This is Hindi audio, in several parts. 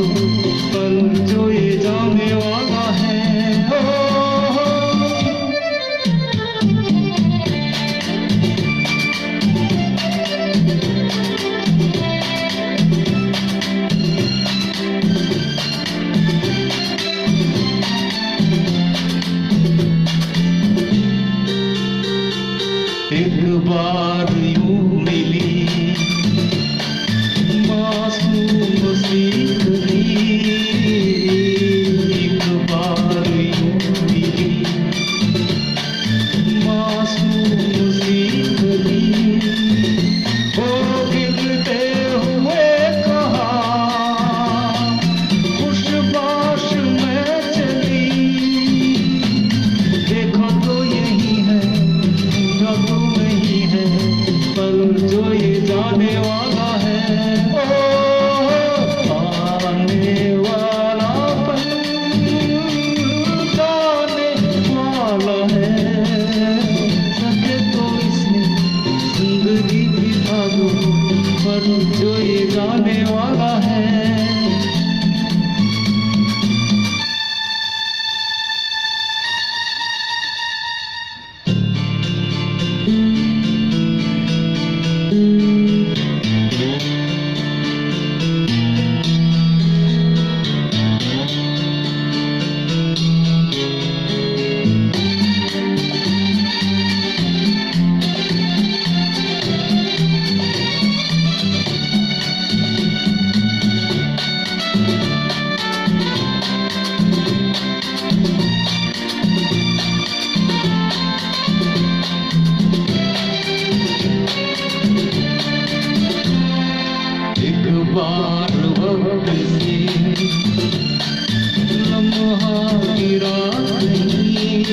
दो, पल जो ये जाने वाला है। एक बार यूं मिली मासूम सी गली, एक बार यूं मिली मासूम सी गली। ओ गिरते हुए कहा खुशबाश में चली, देखो तो यही है तो नहीं है, पल जो ये जाने वाला है। ओ आने वाला पल जाने वाला है, सके तो इसमें जिंदगी बिता दो, पल जो ये जाने वाला है। एक बार वक्त से लम्हा गिरा नहीं,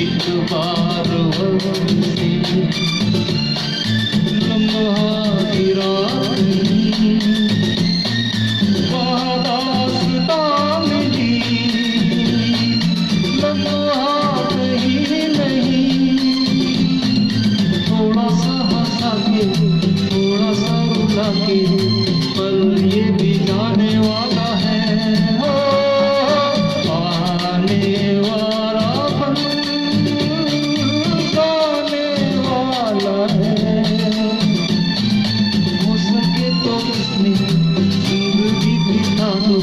एक बार वक्त से लम्हा गिरा नहीं, वादास्ता मिली लम्हा कहीं नहीं, थोड़ा सा हंसा के थोड़ा सा रुला के, पल ये भी जाने वाला है। हो आने वाला पल जाने वाला है, हो सके तो उसमें जिंदगी बिता दो,